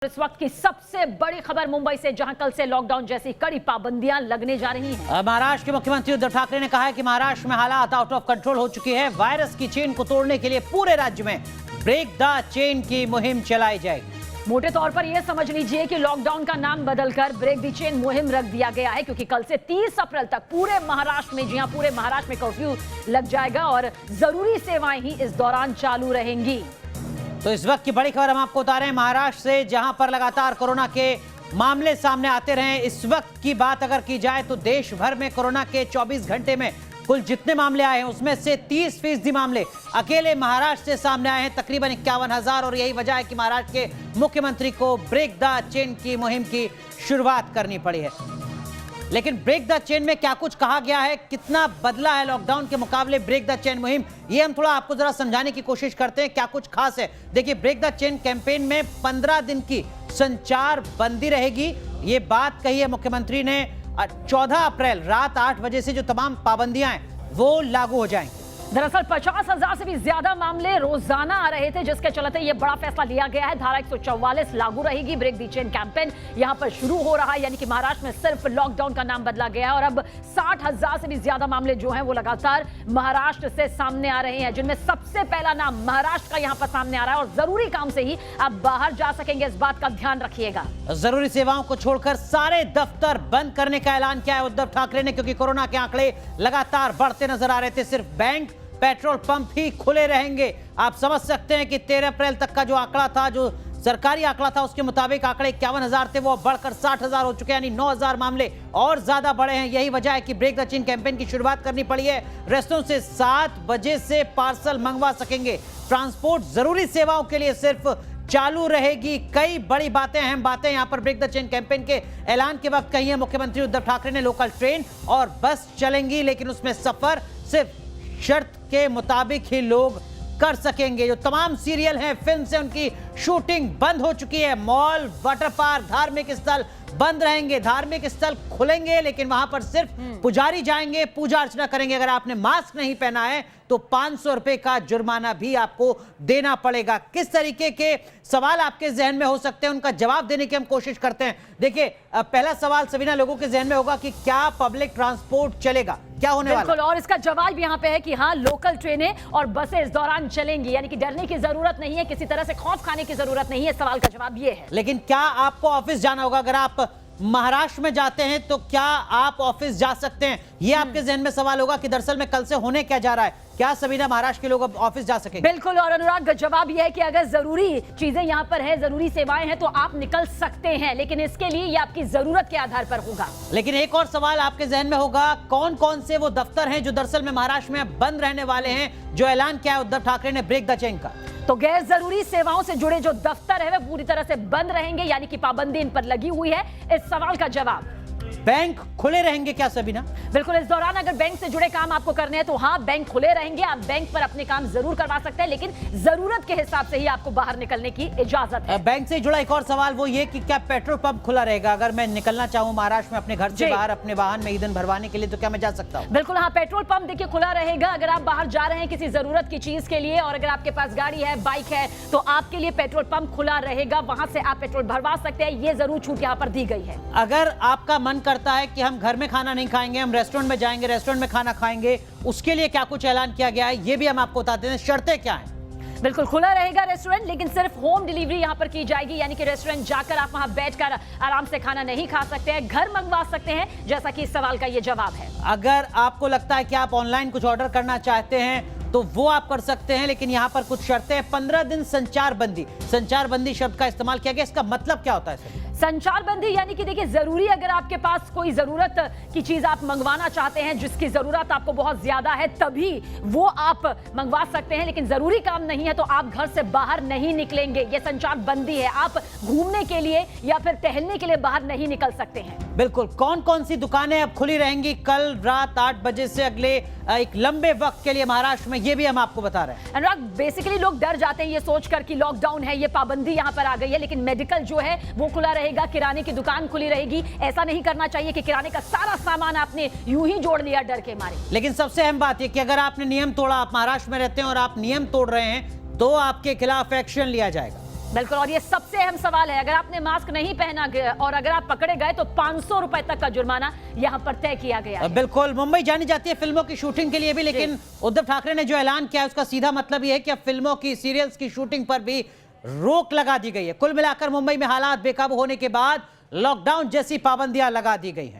इस वक्त की सबसे बड़ी खबर मुंबई से, जहां कल से लॉकडाउन जैसी कड़ी पाबंदियां लगने जा रही हैं। महाराष्ट्र के मुख्यमंत्री उद्धव ठाकरे ने कहा है कि महाराष्ट्र में हालात आउट ऑफ कंट्रोल हो चुकी है। वायरस की चेन को तोड़ने के लिए पूरे राज्य में ब्रेक द चेन की मुहिम चलाई जाएगी। मोटे तौर पर यह समझ लीजिए कि लॉकडाउन का नाम बदलकर ब्रेक द चेन मुहिम रख दिया गया है, क्योंकि कल से 30 अप्रैल तक पूरे महाराष्ट्र में, जी हां, पूरे महाराष्ट्र में कर्फ्यू लग जाएगा और जरूरी सेवाएं ही इस दौरान चालू रहेंगी। तो इस वक्त की बड़ी खबर हम आपको बता रहे हैं महाराष्ट्र से, जहां पर लगातार कोरोना के मामले सामने आते रहे। इस वक्त की बात अगर की जाए तो देश भर में कोरोना के 24 घंटे में कुल जितने मामले आए हैं उसमें से 30% मामले अकेले महाराष्ट्र से सामने आए हैं, तकरीबन 51,000। और यही वजह है कि महाराष्ट्र के मुख्यमंत्री को ब्रेक द चेन की मुहिम की शुरुआत करनी पड़ी है। लेकिन ब्रेक द चेन में क्या कुछ कहा गया है, कितना बदला है लॉकडाउन के मुकाबले ब्रेक द चेन मुहिम, ये हम थोड़ा आपको जरा समझाने की कोशिश करते हैं क्या कुछ खास है। देखिए, ब्रेक द चेन कैंपेन में 15 दिन की संचार बंदी रहेगी। ये बात कही है मुख्यमंत्री ने। 14 अप्रैल रात 8 बजे से जो तमाम पाबंदियां हैं वो लागू हो जाएंगी। दरअसल 50,000 से भी ज्यादा मामले रोजाना आ रहे थे, जिसके चलते यह बड़ा फैसला लिया गया है। धारा 144 लागू रहेगी। ब्रेक द चेन कैंपेन यहां पर शुरू हो रहा है, यानी कि महाराष्ट्र में सिर्फ लॉकडाउन का नाम बदला गया है और अब 60,000 से भी ज्यादा मामले जो हैं वो लगातार महाराष्ट्र से सामने आ रहे हैं, जिनमें सबसे पहला नाम महाराष्ट्र का यहां पर सामने आ रहा है। और जरूरी काम से ही आप बाहर जा सकेंगे, इस बात का ध्यान रखिएगा। जरूरी सेवाओं को छोड़कर सारे दफ्तर बंद करने का ऐलान किया है उद्धव ठाकरे ने, क्योंकि कोरोना के आंकड़े लगातार बढ़ते नजर आ रहे थे। सिर्फ बैंक, पेट्रोल पंप ही खुले रहेंगे। आप समझ सकते हैं कि 13 अप्रैल तक का जो आंकड़ा था, जो सरकारी आंकड़ा था, उसके मुताबिक आंकड़े 51,000 थे, वो बढ़कर 60,000 हो चुके हैं, यानी 9,000 मामले और ज्यादा बढ़े हैं। यही वजह है कि ब्रेक द चेन कैंपेन की शुरुआत करनी पड़ी है। रेस्टोरेंट से 7 बजे से पार्सल मंगवा सकेंगे। ट्रांसपोर्ट जरूरी सेवाओं के लिए सिर्फ चालू रहेगी। कई बड़ी बातें, अहम बातें यहां पर ब्रेक द चेन कैंपेन के ऐलान के वक्त कही है मुख्यमंत्री उद्धव ठाकरे ने। लोकल ट्रेन और बस चलेंगी, लेकिन उसमें सफर सिर्फ शर्त के मुताबिक ही लोग कर सकेंगे। जो तमाम सीरियल हैं, फिल्म से, उनकी शूटिंग बंद हो चुकी है। मॉल, वाटर पार्क, धार्मिक स्थल बंद रहेंगे। धार्मिक स्थल खुलेंगे, लेकिन वहां पर सिर्फ पुजारी जाएंगे, पूजा अर्चना करेंगे। अगर आपने मास्क नहीं पहना है तो 500 रुपए का जुर्माना भी आपको देना पड़ेगा। किस तरीके के सवाल आपके जहन में हो सकते हैं, उनका जवाब देने की हम कोशिश करते हैं। देखिए, पहला सवाल सभी लोगों के जहन में होगा कि क्या पब्लिक ट्रांसपोर्ट चलेगा, क्या होने वाला? बिल्कुल, और इसका जवाब यहाँ पे है कि हाँ, लोकल ट्रेनें और बसें इस दौरान चलेंगी, यानी कि डरने की जरूरत नहीं है, किसी तरह से खौफ खाने की जरूरत नहीं है। सवाल का जवाब ये है। लेकिन क्या आपको ऑफिस जाना होगा? अगर आप महाराष्ट्र में जाते हैं तो क्या आप ऑफिस जा सकते हैं? ये आपके जहन में सवाल होगा कि दरअसल में कल से होने क्या जा रहा है, क्या सबीना महाराष्ट्र के लोग अब ऑफिस जा सकेंगे? बिल्कुल, और अनुराग, जवाब यह है कि अगर जरूरी चीजें यहाँ पर है, जरूरी सेवाएं हैं, तो आप निकल सकते हैं, लेकिन इसके लिए ये आपकी जरूरत के आधार पर होगा। लेकिन एक और सवाल आपके जहन में होगा, कौन कौन से वो दफ्तर हैं जो दरअसल में महाराष्ट्र में बंद रहने वाले हैं, जो ऐलान किया है उद्धव ठाकरे ने ब्रेक द चेन का? तो गैर जरूरी सेवाओं से जुड़े जो दफ्तर है वे पूरी तरह से बंद रहेंगे, यानी कि पाबंदी इन पर लगी हुई है। इस सवाल का जवाब, बैंक खुले रहेंगे क्या सबीना? बिल्कुल, इस दौरान अगर बैंक से जुड़े काम आपको करने हैं तो हाँ, बैंक खुले रहेंगे। आप बैंक पर अपने काम जरूर करवा सकते हैं, लेकिन जरूरत के हिसाब से ही आपको बाहर निकलने की इजाजत है। बैंक से जुड़ा एक और सवाल वो ये कि क्या पेट्रोल पंप खुला रहेगा? अगर मैं निकलना चाहूँ महाराष्ट्र में अपने घर से बाहर अपने वाहन में ईंधन भरवाने के लिए, तो क्या मैं जा सकता हूँ? बिल्कुल, हाँ, पेट्रोल पंप देखिए खुला रहेगा। अगर आप बाहर जा रहे हैं किसी जरूरत की चीज के लिए और अगर आपके पास गाड़ी है, बाइक है, तो आपके लिए पेट्रोल पंप खुला रहेगा, वहां से आप पेट्रोल भरवा सकते हैं। ये जरूर छूट यहाँ पर दी गई है। अगर आपका मन करता है कि हम घर में खाना नहीं खाएंगे, हम रेस्टोरेंट में जाएंगे, रेस्टोरेंट में खाना खाएंगे, उसके लिए क्या कुछ ऐलान किया गया है, ये भी हम आपको बताते हैं। शर्तें क्या हैं? बिल्कुल, खुला रहेगा रेस्टोरेंट, लेकिन सिर्फ होम डिलीवरी यहां पर की जाएगी, यानी कि रेस्टोरेंट जाकर आप वहां बैठकर आराम से खाना नहीं खा सकते हैं, घर मंगवा सकते हैं, जैसा कि इस सवाल का ये जवाब है। अगर आपको लगता है कि आप ऑनलाइन कुछ ऑर्डर करना चाहते हैं तो वो आप कर सकते हैं, लेकिन यहां पर कुछ शर्तें हैं। 15 दिन संचार बंदी, संचार बंदी शब्द का इस्तेमाल किया गया। इसका मतलब क्या होता है? संचार बंदी यानी कि देखिए, जरूरी अगर आपके पास कोई जरूरत की चीज आप मंगवाना चाहते हैं, जिसकी जरूरत आपको बहुत ज्यादा है, तभी वो आप मंगवा सकते हैं, लेकिन जरूरी काम नहीं है तो आप घर से बाहर नहीं निकलेंगे। ये संचार बंदी है। आप घूमने के लिए या फिर टहलने के लिए बाहर नहीं निकल सकते हैं। बिल्कुल, कौन कौन सी दुकानें अब खुली रहेंगी कल रात 8 बजे से अगले एक लंबे वक्त के लिए महाराष्ट्र में, ये भी हम आपको बता रहे हैं। अनुराग, बेसिकली लोग डर जाते हैं ये सोचकर कि लॉकडाउन है, ये पाबंदी यहां पर आ गई है, लेकिन मेडिकल जो है वो खुला रहेगा, किराने की दुकान खुली रहेगी। ऐसा नहीं करना चाहिए कि किराने का सारा सामान आपने यूं ही जोड़ लिया डर के मारे। लेकिन सबसे अहम बात यह कि अगर आपने नियम तोड़ा, आप महाराष्ट्र में रहते हैं और आप नियम तोड़ रहे हैं, तो आपके खिलाफ एक्शन लिया जाएगा। बिल्कुल, और ये सबसे अहम सवाल है, अगर आपने मास्क नहीं पहना और अगर आप पकड़े गए तो 500 रुपए तक का जुर्माना यहाँ पर तय किया गया है। बिल्कुल, मुंबई जानी जाती है फिल्मों की शूटिंग के लिए भी, लेकिन उद्धव ठाकरे ने जो ऐलान किया है उसका सीधा मतलब ये है कि अब फिल्मों की, सीरियल्स की शूटिंग पर भी रोक लगा दी गई है। कुल मिलाकर मुंबई में हालात बेकाबू होने के बाद लॉकडाउन जैसी पाबंदियां लगा दी गई हैं।